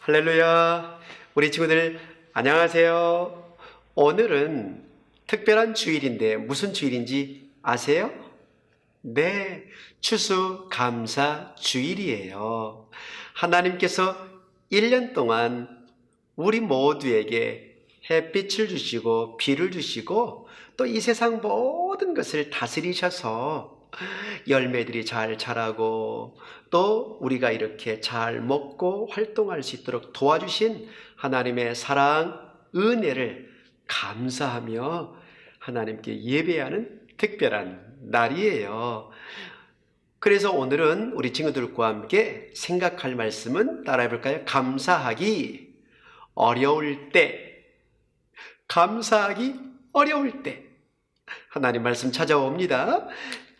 할렐루야. 우리 친구들 안녕하세요. 오늘은 특별한 주일인데 무슨 주일인지 아세요? 네, 추수감사 주일이에요. 하나님께서 1년 동안 우리 모두에게 햇빛을 주시고 비를 주시고 또 이 세상 모든 것을 다스리셔서 열매들이 잘 자라고 또 우리가 이렇게 잘 먹고 활동할 수 있도록 도와주신 하나님의 사랑, 은혜를 감사하며 하나님께 예배하는 특별한 날이에요. 그래서 오늘은 우리 친구들과 함께 생각할 말씀은 따라해 볼까요? 감사하기 어려울 때, 감사하기 어려울 때 하나님 말씀 찾아옵니다.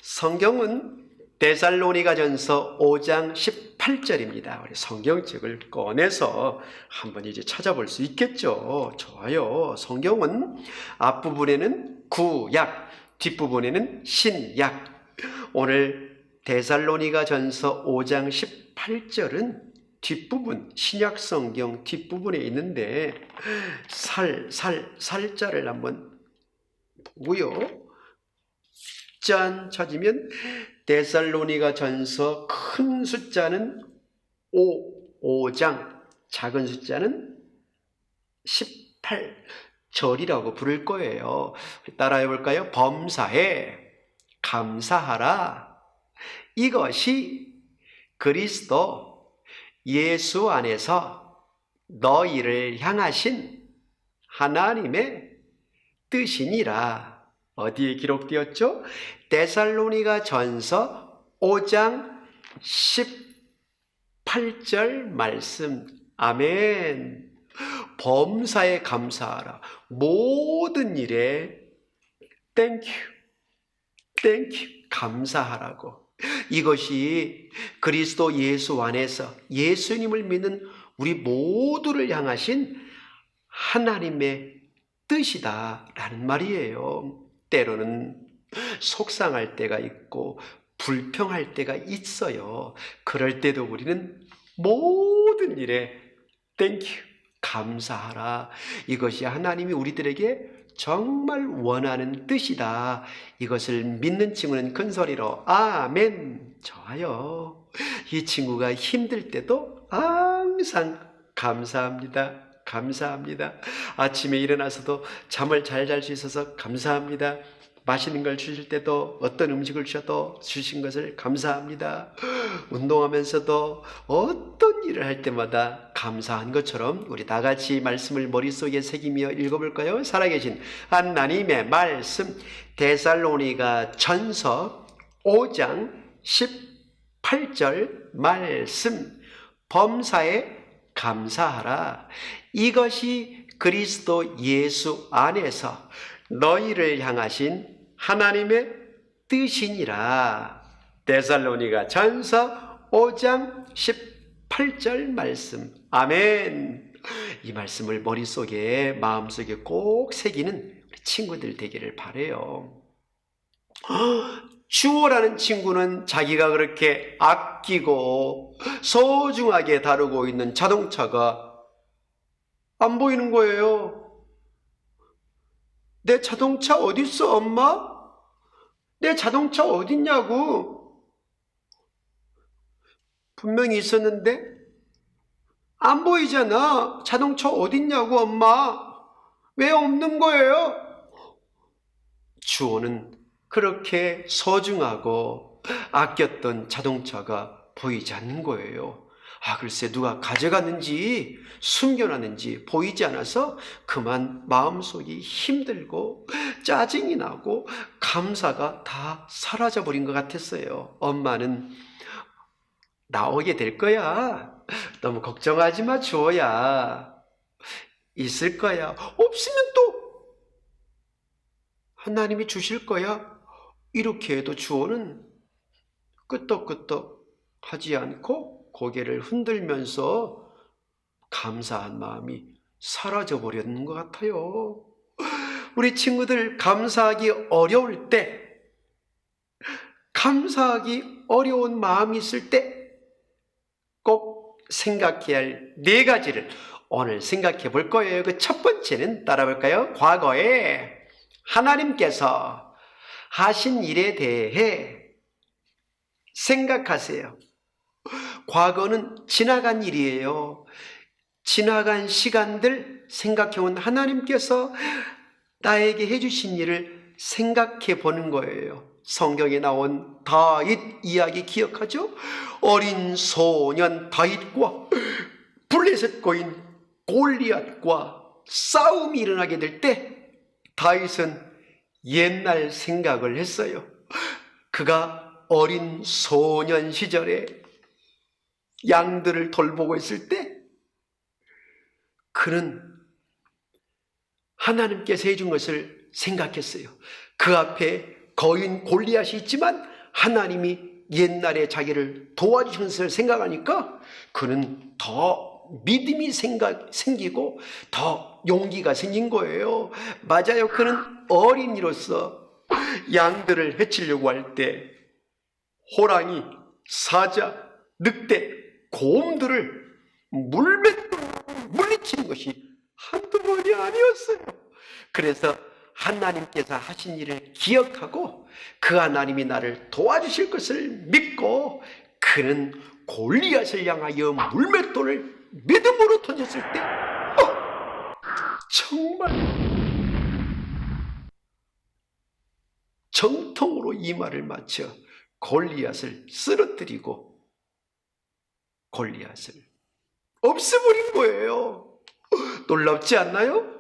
성경은 데살로니가전서 5장 18절입니다. 우리 성경책을 꺼내서 한번 이제 찾아볼 수 있겠죠. 좋아요. 성경은 앞부분에는 구약, 뒷부분에는 신약. 오늘 데살로니가전서 5장 18절은 뒷부분, 신약 성경 뒷부분에 있는데 살자를 한번 보고요. 짠 찾으면 데살로니가 전서 큰 숫자는 5장, 작은 숫자는 18절이라고 부를 거예요. 따라해 볼까요? 범사에 감사하라. 이것이 그리스도 예수 안에서 너희를 향하신 하나님의 뜻이니라. 어디에 기록되었죠? 데살로니가 전서 5장 18절 말씀. 아멘. 범사에 감사하라. 모든 일에 땡큐 감사하라고. 이것이 그리스도 예수 안에서 예수님을 믿는 우리 모두를 향하신 하나님의 뜻이다라는 말이에요. 때로는 속상할 때가 있고 불평할 때가 있어요. 그럴 때도 우리는 모든 일에 땡큐 감사하라. 이것이 하나님이 우리들에게 정말 원하는 뜻이다. 이것을 믿는 친구는 큰 소리로 아멘. 좋아요. 이 친구가 힘들 때도 항상 감사합니다. 감사합니다. 아침에 일어나서도 잠을 잘 잘 수 있어서 감사합니다. 맛있는 걸 주실 때도 어떤 음식을 주셔도 주신 것을 감사합니다. 운동하면서도 어떤 일을 할 때마다 감사한 것처럼 우리 다 같이 말씀을 머릿속에 새기며 읽어볼까요? 살아계신 하나님의 말씀 데살로니가 전서 5장 18절 말씀. 범사에 감사하라. 이것이 그리스도 예수 안에서 너희를 향하신 하나님의 뜻이니라. 데살로니가 전서 5장 18절 말씀. 아멘. 이 말씀을 머릿속에 마음속에 꼭 새기는 우리 친구들 되기를 바라요. 주호라는 친구는 자기가 그렇게 아끼고 소중하게 다루고 있는 자동차가 안 보이는 거예요. 내 자동차 어디 있어, 엄마? 내 자동차 어딨냐고. 분명히 있었는데 안 보이잖아. 자동차 어딨냐고, 엄마. 왜 없는 거예요? 주호는 그렇게 소중하고 아꼈던 자동차가 보이지 않는 거예요. 글쎄 누가 가져갔는지 숨겨놨는지 보이지 않아서 그만 마음속이 힘들고 짜증이 나고 감사가 다 사라져버린 것 같았어요. 엄마는 나오게 될 거야. 너무 걱정하지 마, 주호야. 있을 거야. 없으면 또 하나님이 주실 거야. 이렇게 해도 주호는 끄떡끄떡 하지 않고 고개를 흔들면서 감사한 마음이 사라져버렸는 것 같아요. 우리 친구들 감사하기 어려울 때, 감사하기 어려운 마음이 있을 때 꼭 생각해야 할 네 가지를 오늘 생각해 볼 거예요. 그 첫 번째는 따라 볼까요? 과거에 하나님께서 하신 일에 대해 생각하세요. 과거는 지나간 일이에요. 지나간 시간들 생각해온 하나님께서 나에게 해주신 일을 생각해 보는 거예요. 성경에 나온 다윗 이야기 기억하죠? 어린 소년 다윗과 블레셋 고인 골리앗과 싸움이 일어나게 될 때 다윗은 옛날 생각을 했어요. 그가 어린 소년 시절에 양들을 돌보고 있을 때 그는 하나님께서 해준 것을 생각했어요. 그 앞에 거인 골리앗이 있지만 하나님이 옛날에 자기를 도와주신 것을 생각하니까 그는 더 믿음이 생기고 더 용기가 생긴 거예요. 맞아요. 그는 어린이로서 양들을 해치려고 할 때 호랑이, 사자, 늑대, 곰들을 물리치는 것이 한두 번이 아니었어요. 그래서 하나님께서 하신 일을 기억하고 그 하나님이 나를 도와주실 것을 믿고 그는 골리앗을 향하여 물맷돌을 믿음으로 던졌을 때 정말 정통으로 이마를 맞춰 골리앗을 쓰러뜨리고 골리앗을 없애버린 거예요. 놀랍지 않나요?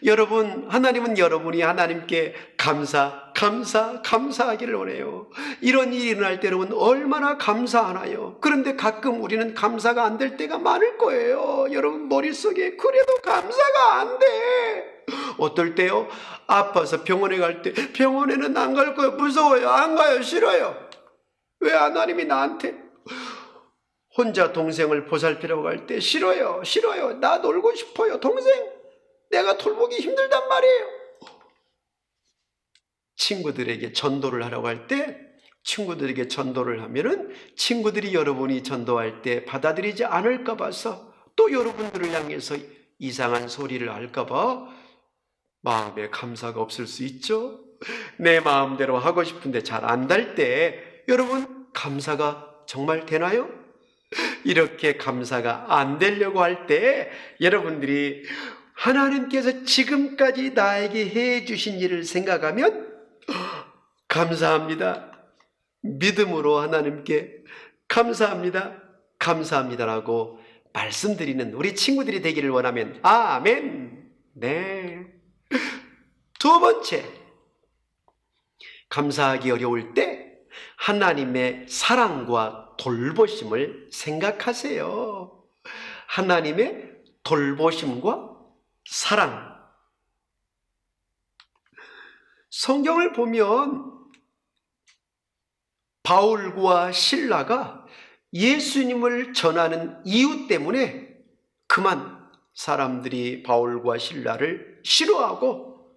여러분, 하나님은 여러분이 하나님께 감사하기를 원해요. 이런 일이 일어날 때 여러분 얼마나 감사하나요? 그런데 가끔 우리는 감사가 안 될 때가 많을 거예요. 여러분 머릿속에 그래도 감사가 안 돼. 어떨 때요? 아파서 병원에 갈 때 병원에는 안 갈 거예요. 무서워요. 안 가요. 싫어요. 왜 하나님이 나한테 혼자 동생을 보살피라고 갈 때 싫어요. 나 놀고 싶어요. 동생 내가 돌보기 힘들단 말이에요. 친구들에게 전도를 하라고 할 때 친구들에게 전도를 하면은 친구들이 여러분이 전도할 때 받아들이지 않을까 봐서 또 여러분들을 향해서 이상한 소리를 할까 봐 마음에 감사가 없을 수 있죠. 내 마음대로 하고 싶은데 잘 안 될 때 여러분 감사가 정말 되나요? 이렇게 감사가 안 되려고 할 때 여러분들이 하나님께서 지금까지 나에게 해주신 일을 생각하면 감사합니다. 믿음으로 하나님께 감사합니다라고 말씀드리는 우리 친구들이 되기를 원하면 아멘. 네. 두 번째, 감사하기 어려울 때 하나님의 사랑과 돌보심을 생각하세요. 하나님의 돌보심과 사랑. 성경을 보면 바울과 실라가 예수님을 전하는 이유 때문에 그만 사람들이 바울과 실라를 싫어하고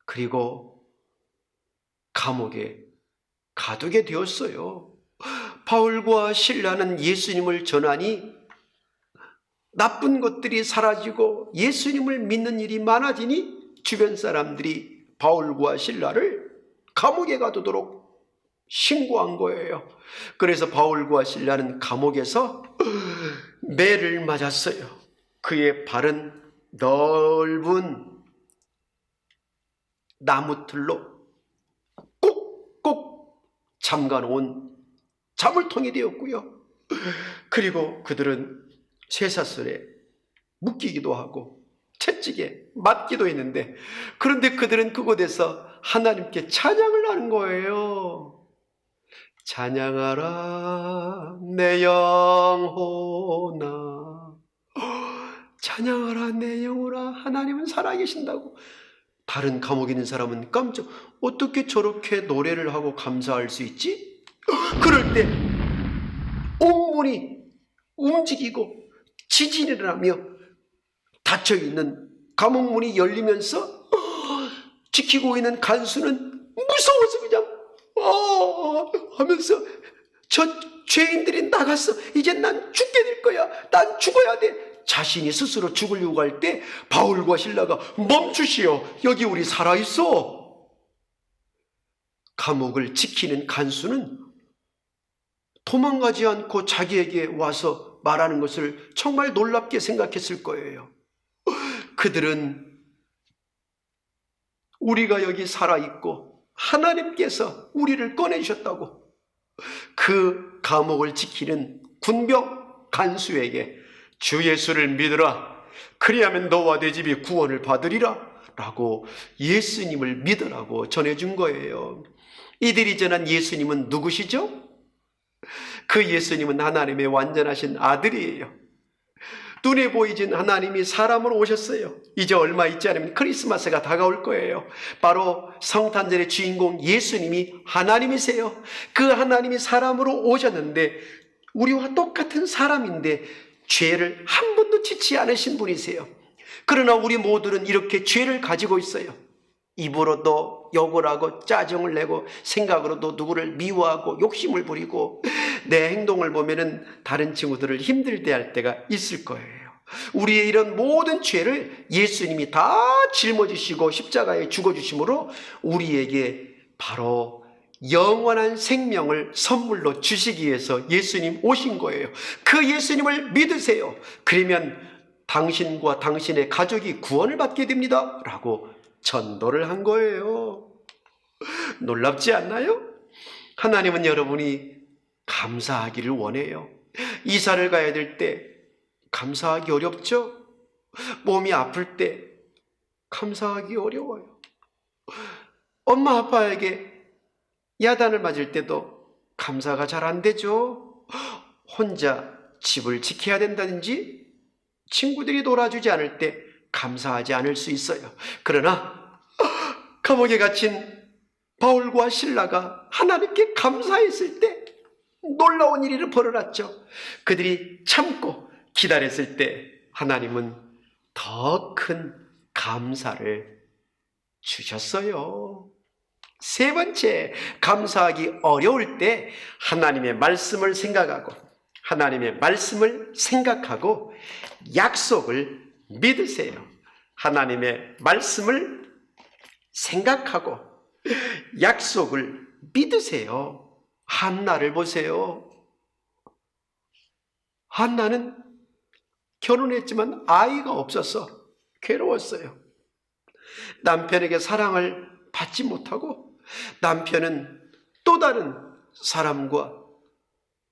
그리고 감옥에 가두게 되었어요. 바울과 실라는 예수님을 전하니 나쁜 것들이 사라지고 예수님을 믿는 일이 많아지니 주변 사람들이 바울과 실라를 감옥에 가두도록 신고한 거예요. 그래서 바울과 실라는 감옥에서 매를 맞았어요. 그의 발은 넓은 나무틀로 꼭꼭 잠가놓은 자물통이 되었고요. 그리고 그들은 쇠사슬에 묶이기도 하고 채찍에 맞기도 했는데 그런데 그들은 그곳에서 하나님께 찬양을 하는 거예요. 찬양하라 내 영혼아, 찬양하라 내 영혼아. 하나님은 살아계신다고. 다른 감옥에 있는 사람은 깜짝, 어떻게 저렇게 노래를 하고 감사할 수 있지? 그럴 때 온문이 움직이고 지진이 일어나며 닫혀있는 감옥문이 열리면서 지키고 있는 간수는 무서워서 그냥 하면서 저 죄인들이 나갔어. 이제 난 죽게 될 거야. 난 죽어야 돼. 자신이 스스로 죽으려고 할 때 바울과 실라가 멈추시오. 여기 우리 살아있어. 감옥을 지키는 간수는 도망가지 않고 자기에게 와서 말하는 것을 정말 놀랍게 생각했을 거예요. 그들은 우리가 여기 살아있고 하나님께서 우리를 꺼내주셨다고 그 감옥을 지키는 군병 간수에게 주 예수를 믿으라. 그리하면 너와 내 집이 구원을 받으리라 라고 예수님을 믿으라고 전해준 거예요. 이들이 전한 예수님은 누구시죠? 그 예수님은 하나님의 완전하신 아들이에요. 눈에 보이진 하나님이 사람으로 오셨어요. 이제 얼마 있지 않으면 크리스마스가 다가올 거예요. 바로 성탄절의 주인공 예수님이 하나님이세요. 그 하나님이 사람으로 오셨는데 우리와 똑같은 사람인데 죄를 한 번도 짓지 않으신 분이세요. 그러나 우리 모두는 이렇게 죄를 가지고 있어요. 입으로도 욕을 하고 짜증을 내고 생각으로도 누구를 미워하고 욕심을 부리고 내 행동을 보면은 다른 친구들을 힘들게 할 때가 있을 거예요. 우리의 이런 모든 죄를 예수님이 다 짊어지시고 십자가에 죽어주심으로 우리에게 바로 영원한 생명을 선물로 주시기 위해서 예수님 오신 거예요. 그 예수님을 믿으세요. 그러면 당신과 당신의 가족이 구원을 받게 됩니다 라고 전도를 한 거예요. 놀랍지 않나요? 하나님은 여러분이 감사하기를 원해요. 이사를 가야 될 때 감사하기 어렵죠? 몸이 아플 때 감사하기 어려워요. 엄마 아빠에게 야단을 맞을 때도 감사가 잘 안 되죠. 혼자 집을 지켜야 된다든지 친구들이 놀아주지 않을 때 감사하지 않을 수 있어요. 그러나 감옥에 갇힌 바울과 실라가 하나님께 감사했을 때 놀라운 일이 벌어졌죠. 그들이 참고 기다렸을 때 하나님은 더 큰 감사를 주셨어요. 세 번째, 감사하기 어려울 때 하나님의 말씀을 생각하고 약속을 믿으세요. 하나님의 말씀을 생각하고 약속을 믿으세요. 한나를 보세요. 한나는 결혼했지만 아이가 없어서 괴로웠어요. 남편에게 사랑을 받지 못하고 남편은 또 다른 사람과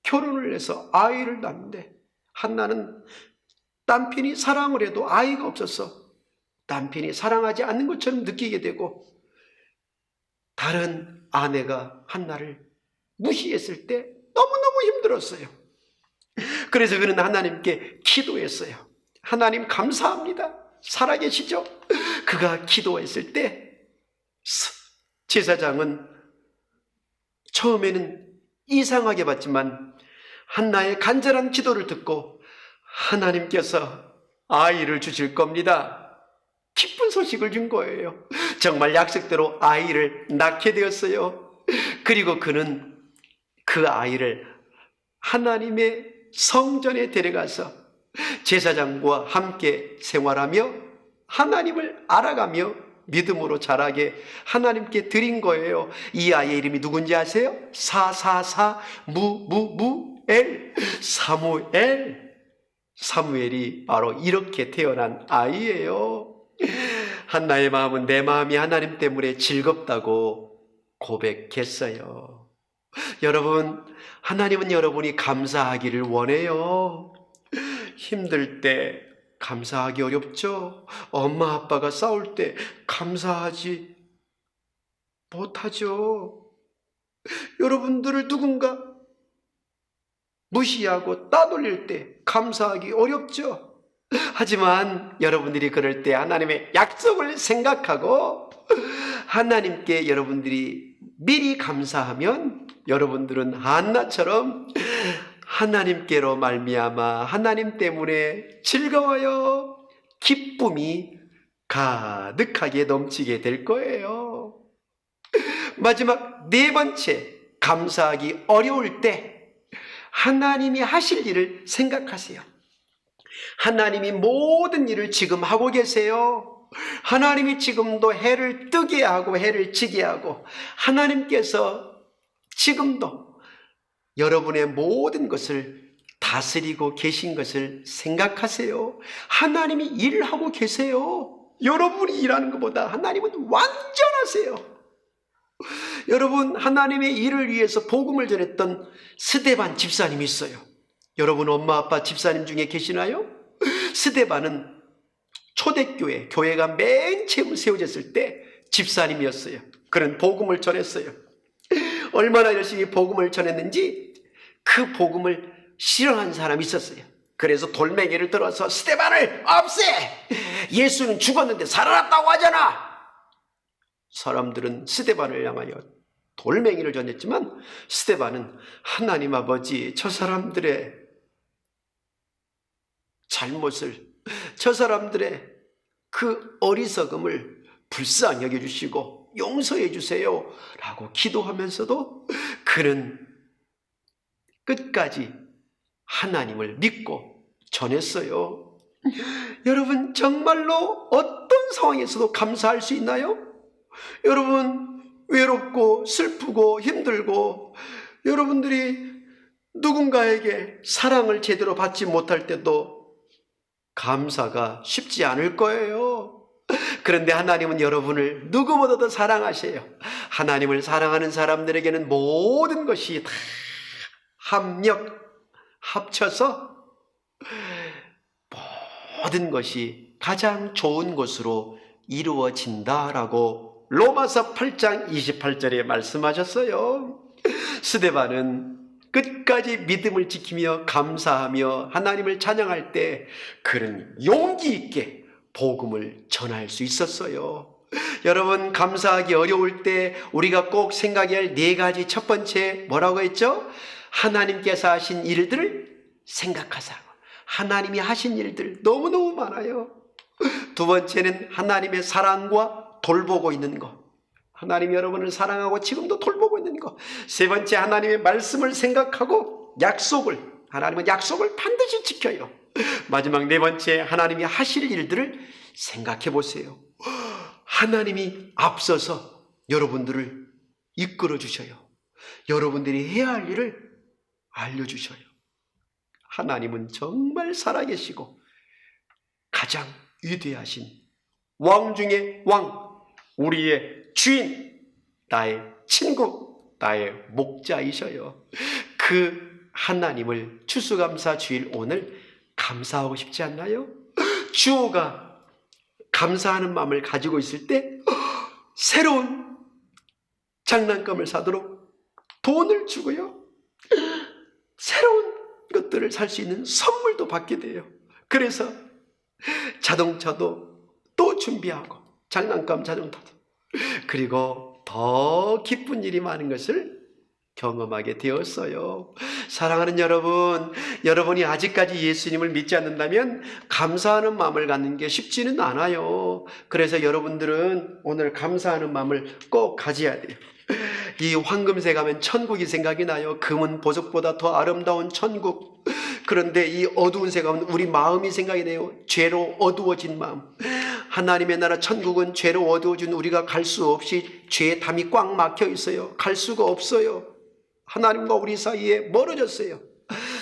결혼을 해서 아이를 낳는데 한나는 남편이 사랑을 해도 아이가 없어서 남편이 사랑하지 않는 것처럼 느끼게 되고 다른 아내가 한나를 무시했을 때 너무너무 힘들었어요. 그래서 그는 하나님께 기도했어요. 하나님 감사합니다. 살아계시죠? 그가 기도했을 때 제사장은 처음에는 이상하게 봤지만 한나의 간절한 기도를 듣고 하나님께서 아이를 주실 겁니다. 기쁜 소식을 준 거예요. 정말 약속대로 아이를 낳게 되었어요. 그리고 그는 그 아이를 하나님의 성전에 데려가서 제사장과 함께 생활하며 하나님을 알아가며 믿음으로 자라게 하나님께 드린 거예요. 이 아이의 이름이 누군지 아세요? 사무엘. 사무엘이 바로 이렇게 태어난 아이예요. 한나의 마음은 내 마음이 하나님 때문에 즐겁다고 고백했어요. 여러분, 하나님은 여러분이 감사하기를 원해요. 힘들 때 감사하기 어렵죠? 엄마 아빠가 싸울 때 감사하지 못하죠. 여러분들을 누군가 무시하고 따돌릴 때 감사하기 어렵죠. 하지만 여러분들이 그럴 때 하나님의 약속을 생각하고 하나님께 여러분들이 미리 감사하면 여러분들은 한나처럼 하나님께로 말미암아 하나님 때문에 즐거워요. 기쁨이 가득하게 넘치게 될 거예요. 마지막 네 번째, 감사하기 어려울 때 하나님이 하실 일을 생각하세요. 하나님이 모든 일을 지금 하고 계세요. 하나님이 지금도 해를 뜨게 하고 해를 지게 하고, 하나님께서 지금도 여러분의 모든 것을 다스리고 계신 것을 생각하세요. 하나님이 일을 하고 계세요. 여러분이 일하는 것보다 하나님은 완전하세요. 여러분, 하나님의 일을 위해서 복음을 전했던 스데반 집사님이 있어요. 여러분 엄마 아빠 집사님 중에 계시나요? 스데반은 초대교회, 교회가 맨 처음 세워졌을 때 집사님이었어요. 그런 복음을 전했어요. 얼마나 열심히 복음을 전했는지 그 복음을 싫어하는 사람이 있었어요. 그래서 돌멩이를 들어서 스데반을 없애! 예수는 죽었는데 살아났다고 하잖아! 사람들은 스데반을 향하여 돌멩이를 던졌지만 스데반은 하나님 아버지, 저 사람들의 잘못을, 저 사람들의 그 어리석음을 불쌍히 여겨주시고 용서해 주세요 라고 기도하면서도 그는 끝까지 하나님을 믿고 전했어요. 여러분, 정말로 어떤 상황에서도 감사할 수 있나요? 여러분, 외롭고 슬프고 힘들고 여러분들이 누군가에게 사랑을 제대로 받지 못할 때도 감사가 쉽지 않을 거예요. 그런데 하나님은 여러분을 누구보다도 사랑하세요. 하나님을 사랑하는 사람들에게는 모든 것이 다 합쳐서 모든 것이 가장 좋은 것으로 이루어진다라고 로마서 8장 28절에 말씀하셨어요. 스데반은 끝까지 믿음을 지키며 감사하며 하나님을 찬양할 때 그는 용기 있게 복음을 전할 수 있었어요. 여러분, 감사하기 어려울 때 우리가 꼭 생각해야 할 네 가지. 첫 번째 뭐라고 했죠? 하나님께서 하신 일들을 생각하자. 하나님이 하신 일들 너무너무 많아요. 두 번째는 하나님의 사랑과 돌보고 있는 것. 하나님 여러분을 사랑하고 지금도 돌보고 있는 것. 세 번째, 하나님의 말씀을 생각하고 하나님은 약속을 반드시 지켜요. 마지막 네 번째, 하나님이 하실 일들을 생각해 보세요. 하나님이 앞서서 여러분들을 이끌어 주셔요. 여러분들이 해야 할 일을 알려주셔요. 하나님은 정말 살아계시고 가장 위대하신 왕 중에 왕, 우리의 주인, 나의 친구, 나의 목자이셔요. 그 하나님을 추수감사 주일 오늘 감사하고 싶지 않나요? 주호가 감사하는 마음을 가지고 있을 때 새로운 장난감을 사도록 돈을 주고요, 새로운 것들을 살 수 있는 선물도 받게 돼요. 그래서 자동차도 또 준비하고 장난감 자동차도, 그리고 더 기쁜 일이 많은 것을 경험하게 되었어요. 사랑하는 여러분, 여러분이 아직까지 예수님을 믿지 않는다면 감사하는 마음을 갖는 게 쉽지는 않아요. 그래서 여러분들은 오늘 감사하는 마음을 꼭 가져야 돼요. 이 황금새 가면 천국이 생각이 나요. 금은 보석보다 더 아름다운 천국. 그런데 이 어두운 새 가면 우리 마음이 생각이 나요. 죄로 어두워진 마음. 하나님의 나라 천국은 죄로 어두워진 우리가 갈 수 없이 죄의 담이 꽉 막혀 있어요. 갈 수가 없어요. 하나님과 우리 사이에 멀어졌어요.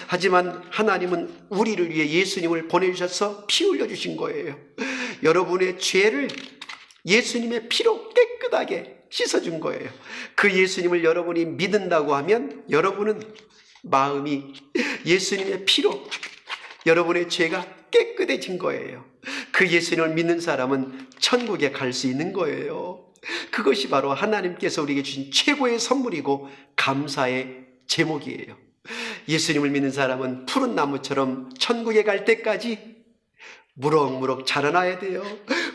하지만 하나님은 우리를 위해 예수님을 보내주셔서 피 흘려주신 거예요. 여러분의 죄를 예수님의 피로 깨끗하게 씻어준 거예요. 그 예수님을 여러분이 믿는다고 하면 여러분은 마음이 예수님의 피로 여러분의 죄가 깨끗해진 거예요. 그 예수님을 믿는 사람은 천국에 갈 수 있는 거예요. 그것이 바로 하나님께서 우리에게 주신 최고의 선물이고 감사의 제목이에요. 예수님을 믿는 사람은 푸른 나무처럼 천국에 갈 때까지 무럭무럭 자라나야 돼요.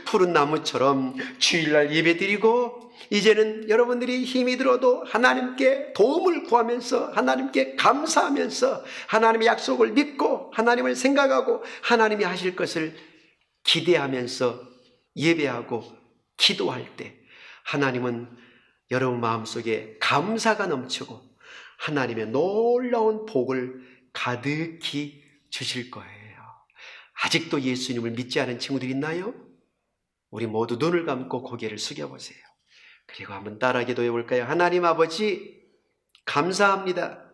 푸른 나무처럼 주일날 예배드리고, 이제는 여러분들이 힘이 들어도 하나님께 도움을 구하면서 하나님께 감사하면서 하나님의 약속을 믿고 하나님을 생각하고 하나님이 하실 것을 기대하면서 예배하고 기도할 때 하나님은 여러분 마음속에 감사가 넘치고 하나님의 놀라운 복을 가득히 주실 거예요. 아직도 예수님을 믿지 않은 친구들 있나요? 우리 모두 눈을 감고 고개를 숙여보세요. 그리고 한번 따라 기도해 볼까요? 하나님 아버지, 감사합니다.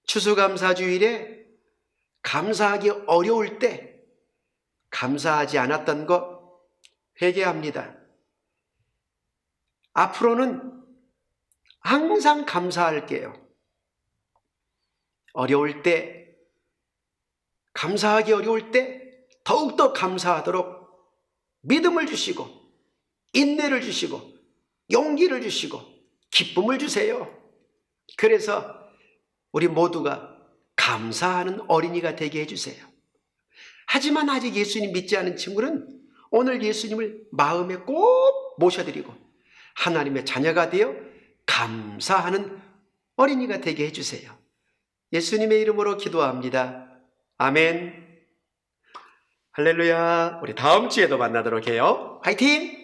추수감사주일에 감사하기 어려울 때 감사하지 않았던 것 회개합니다. 앞으로는 항상 감사할게요. 어려울 때, 감사하기 어려울 때 더욱더 감사하도록 믿음을 주시고 인내를 주시고 용기를 주시고 기쁨을 주세요. 그래서 우리 모두가 감사하는 어린이가 되게 해주세요. 하지만 아직 예수님 믿지 않은 친구는 오늘 예수님을 마음에 꼭 모셔드리고 하나님의 자녀가 되어 감사하는 어린이가 되게 해주세요. 예수님의 이름으로 기도합니다. 아멘. 할렐루야. 우리 다음 주에도 만나도록 해요. 화이팅!